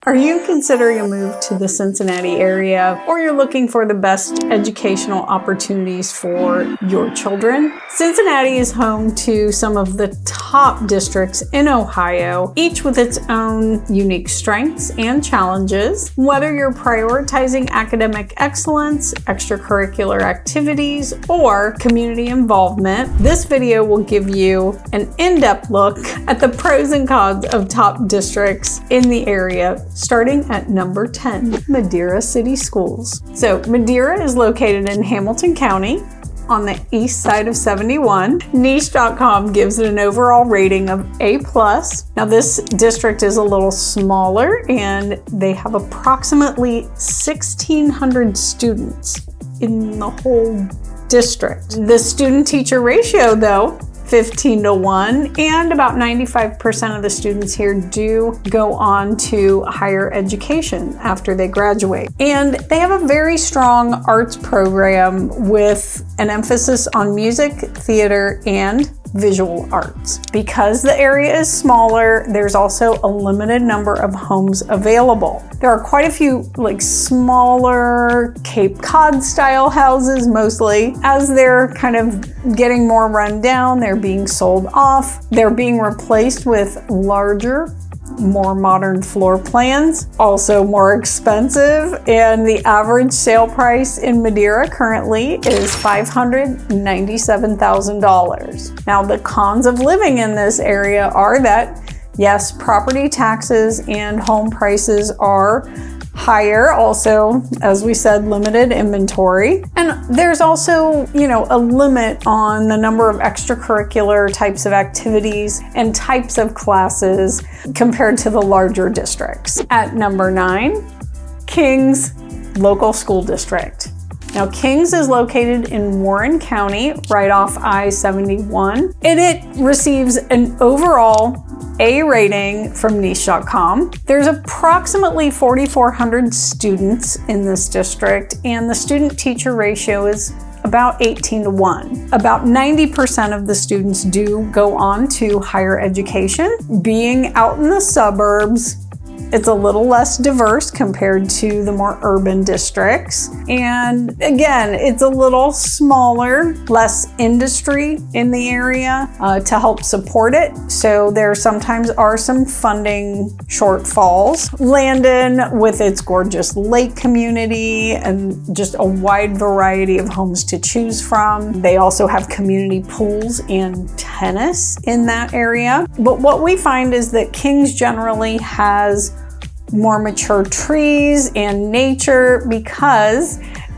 Are you considering a move to the Cincinnati area, or you're looking for the best educational opportunities for your children? Cincinnati is home to some of the top districts in Ohio, each with its own unique strengths and challenges. Whether you're prioritizing academic excellence, extracurricular activities, or community involvement, this video will give you an in-depth look at the pros and cons of top districts in the area, starting at number 10, Madira City Schools. So Madira is located in Hamilton County on the east side of 71. Niche.com gives it an overall rating of A+. Now this district is a little smaller and they have approximately 1,600 students in the whole district. The student-teacher ratio though, 15-1, and about 95% of the students here do go on to higher education after they graduate. And they have a very strong arts program with an emphasis on music, theater, and visual arts. Because the area is smaller, there's also a limited number of homes available. There are quite a few smaller Cape Cod style houses mostly. As they're kind of getting more run down, they're being sold off. They're being replaced with larger, more modern floor plans, also more expensive, and the average sale price in Madira currently is $597,000. Now, the cons of living in this area are that, yes, property taxes and home prices are higher. Also, as we said, limited inventory. And there's also, a limit on the number of extracurricular types of activities and types of classes compared to the larger districts. At number 9, Kings Local School District. Now, Kings is located in Warren County, right off I-71, and it receives an overall A rating from Niche.com. There's approximately 4,400 students in this district, and the student-teacher ratio is about 18-1. About 90% of the students do go on to higher education. Being out in the suburbs, it's a little less diverse compared to the more urban districts. And again, it's a little smaller, less industry in the area to help support it. So there sometimes are some funding shortfalls. Landon, with its gorgeous lake community and just a wide variety of homes to choose from. They also have community pools and tennis in that area. But what we find is that Kings generally has more mature trees and nature because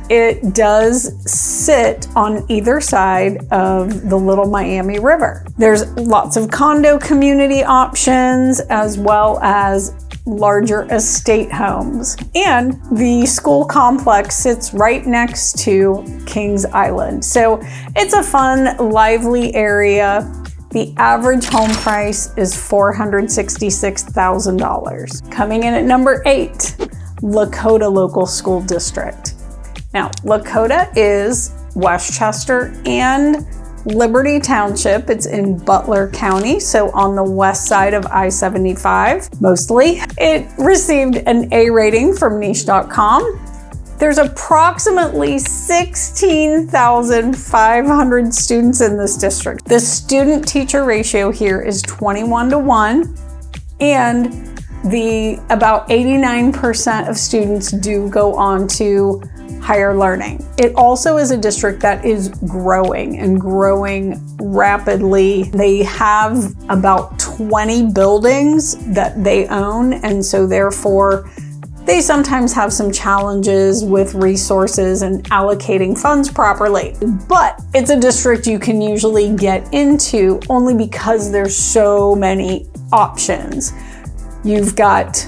it does sit on either side of the Little Miami River. There's lots of condo community options as well as larger estate homes. And the school complex sits right next to Kings Island. So it's a fun, lively area. The average home price is $466,000. Coming in at number 8, Lakota Local School District. Now, Lakota is Westchester and Liberty Township. It's in Butler County, so on the west side of I-75, mostly. It received an A rating from Niche.com. There's approximately 16,500 students in this district. The student-teacher ratio here is 21-1, and about 89% of students do go on to higher learning. It also is a district that is growing and growing rapidly. They have about 20 buildings that they own, and so therefore they sometimes have some challenges with resources and allocating funds properly. But it's a district you can usually get into only because there's so many options. You've got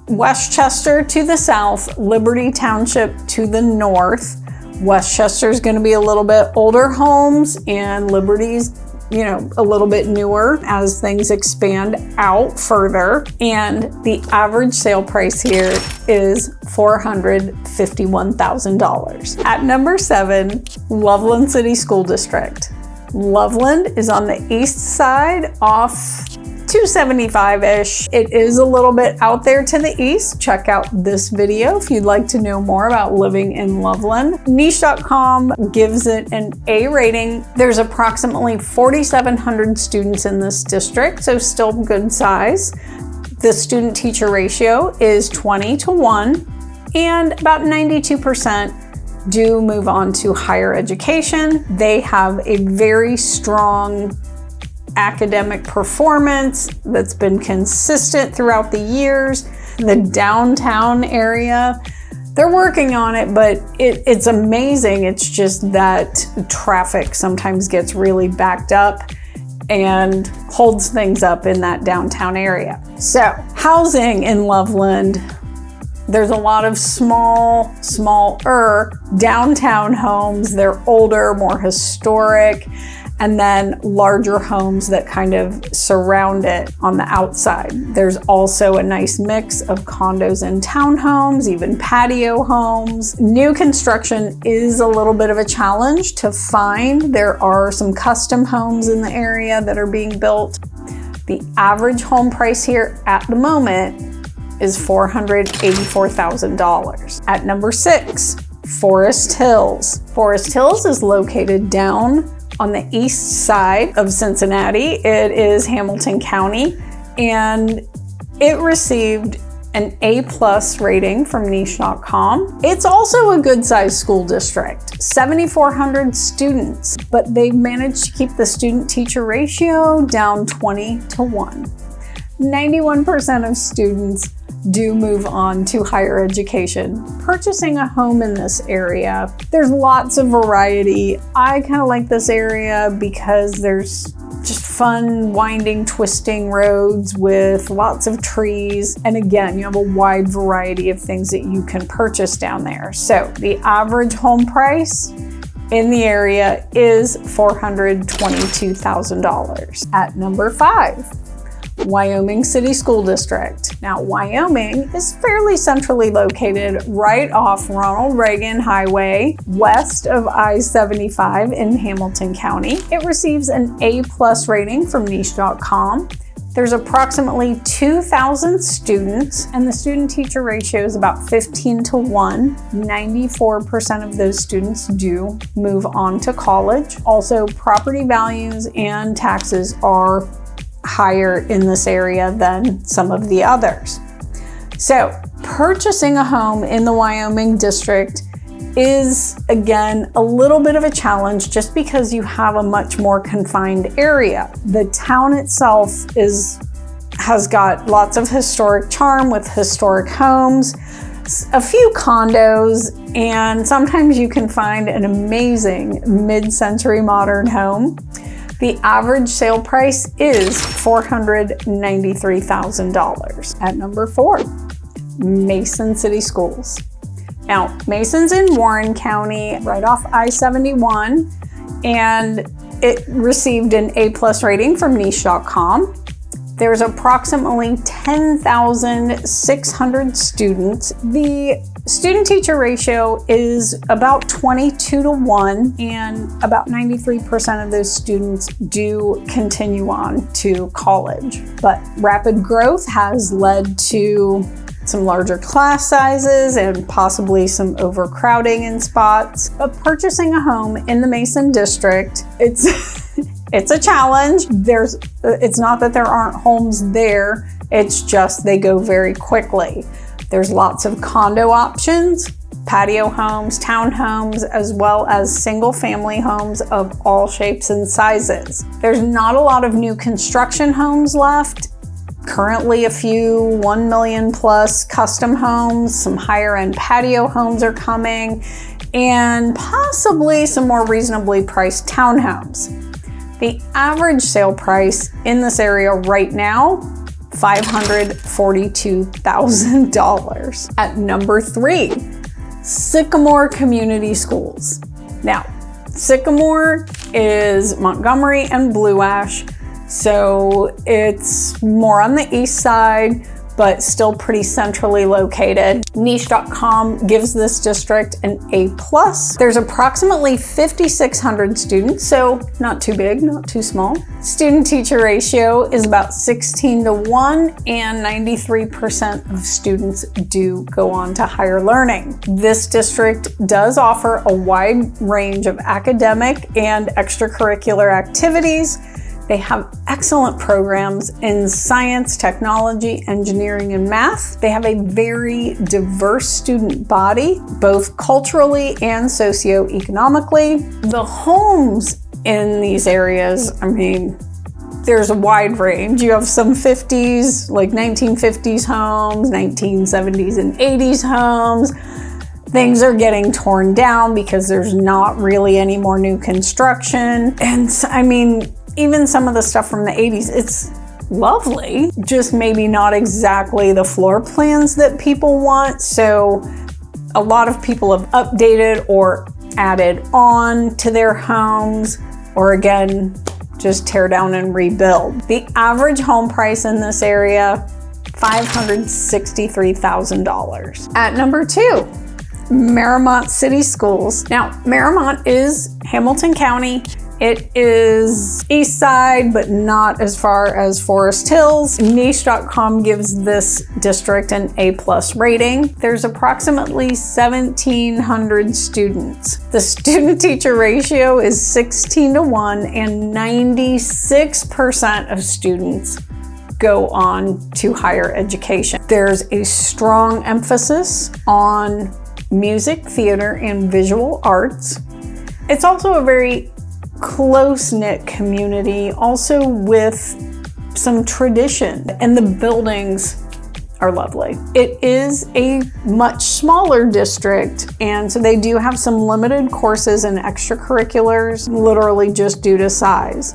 Westchester to the south, Liberty Township to the north. Westchester is going to be a little bit older homes, and Liberty's a little bit newer as things expand out further. And the average sale price here is $451,000. At number 7, Loveland City School District. Loveland is on the east side off 275-ish. It is a little bit out there to the east. Check out this video if you'd like to know more about living in Loveland. Niche.com gives it an A rating. There's approximately 4,700 students in this district, so still good size. The student-teacher ratio is 20:1, and about 92% do move on to higher education. They have a very strong academic performance that's been consistent throughout the years. The downtown area, they're working on it, but it's amazing. It's just that traffic sometimes gets really backed up and holds things up in that downtown area. So, housing in Loveland, there's a lot of smaller downtown homes. They're older, more historic, and then larger homes that kind of surround it on the outside. There's also a nice mix of condos and townhomes, even patio homes. New construction is a little bit of a challenge to find. There are some custom homes in the area that are being built. The average home price here at the moment is $484,000. At number 6, Forest Hills. Forest Hills is located down on the east side of Cincinnati. It is Hamilton County, and it received an A+ rating from Niche.com. It's also a good sized school district, 7,400 students, but they've managed to keep the student-teacher ratio down 20:1. 91% of students do move on to higher education. Purchasing a home in this area, there's lots of variety. I kind of like this area because there's just fun, winding, twisting roads with lots of trees. And again, you have a wide variety of things that you can purchase down there. So the average home price in the area is $422,000. At number 5, Wyoming City School District. Now, Wyoming is fairly centrally located right off Ronald Reagan Highway, west of I-75 in Hamilton County. It receives an A+ rating from Niche.com. There's approximately 2,000 students, and the student-teacher ratio is about 15:1. 94% of those students do move on to college. Also, property values and taxes are higher in this area than some of the others. So, purchasing a home in the Wyoming district is, again, a little bit of a challenge just because you have a much more confined area. The town itself has got lots of historic charm with historic homes, a few condos, and sometimes you can find an amazing mid-century modern home. The average sale price is $493,000. At number 4, Mason City Schools. Now, Mason's in Warren County, right off I-71, and it received an A+ rating from Niche.com. There's approximately 10,600 students. The student-teacher ratio is about 22:1, and about 93% of those students do continue on to college. But rapid growth has led to some larger class sizes and possibly some overcrowding in spots. But purchasing a home in the Mason district, it's a challenge. It's not that there aren't homes there, it's just they go very quickly. There's lots of condo options, patio homes, townhomes, as well as single family homes of all shapes and sizes. There's not a lot of new construction homes left. Currently a few 1 million plus custom homes, some higher end patio homes are coming, and possibly some more reasonably priced townhomes. The average sale price in this area right now, $542,000. At number 3, Sycamore Community Schools. Now, Sycamore is Montgomery and Blue Ash, so it's more on the east side, but still pretty centrally located. Niche.com gives this district an A+. There's approximately 5,600 students, so not too big, not too small. Student-teacher ratio is about 16:1, and 93% of students do go on to higher learning. This district does offer a wide range of academic and extracurricular activities. They have excellent programs in science, technology, engineering, and math. They have a very diverse student body, both culturally and socioeconomically. The homes in these areas, I mean, there's a wide range. You have some 50s, like 1950s homes, 1970s and 80s homes. Things are getting torn down because there's not really any more new construction. And I mean, even some of the stuff from the 80s, it's lovely, just maybe not exactly the floor plans that people want. So a lot of people have updated or added on to their homes, or again, just tear down and rebuild. The average home price in this area, $563,000. At number 2, Mariemont City Schools. Now, Mariemont is Hamilton County. It is east side, but not as far as Forest Hills. Niche.com gives this district an A+ rating. There's approximately 1,700 students. The student-teacher ratio is 16:1, and 96% of students go on to higher education. There's a strong emphasis on music, theater, and visual arts. It's also a very close-knit community, also with some tradition, and the buildings are lovely. It is a much smaller district, and so they do have some limited courses and extracurriculars, literally just due to size.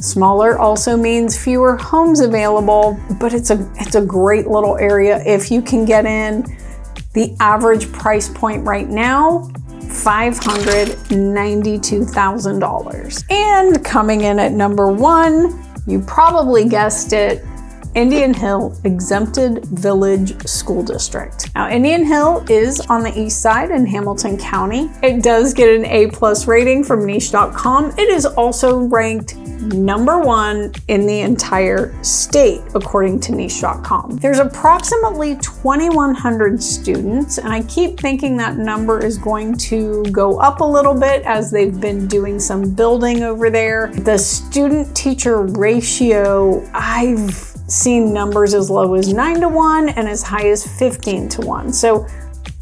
Smaller also means fewer homes available, but it's a great little area if you can get in. The average price point right now, $592,000. And coming in at number 1, you probably guessed it, Indian Hill Exempted Village School District. Now, Indian Hill is on the east side in Hamilton County. It does get an A+ rating from Niche.com. It is also ranked number 1 in the entire state, according to Niche.com. There's approximately 2,100 students, and I keep thinking that number is going to go up a little bit as they've been doing some building over there. The student-teacher ratio, I've seen numbers as low as 9:1 and as high as 15:1. So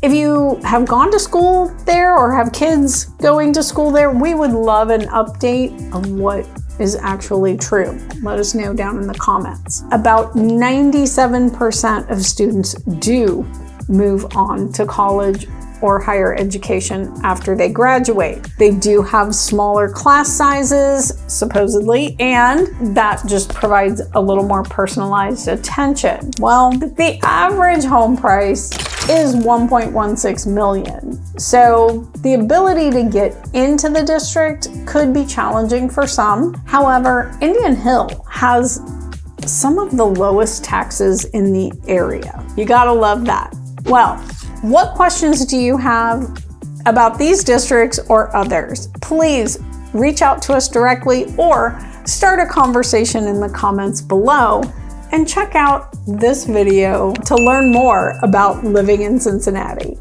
if you have gone to school there or have kids going to school there, we would love an update of what is actually true. Let us know down in the comments. About 97% of students do move on to college or higher education after they graduate. They do have smaller class sizes, supposedly, and that just provides a little more personalized attention. Well, the average home price is $1.16 million. So the ability to get into the district could be challenging for some. However, Indian Hill has some of the lowest taxes in the area. You gotta love that. Well, what questions do you have about these districts or others? Please reach out to us directly or start a conversation in the comments below, and check out this video to learn more about living in Cincinnati.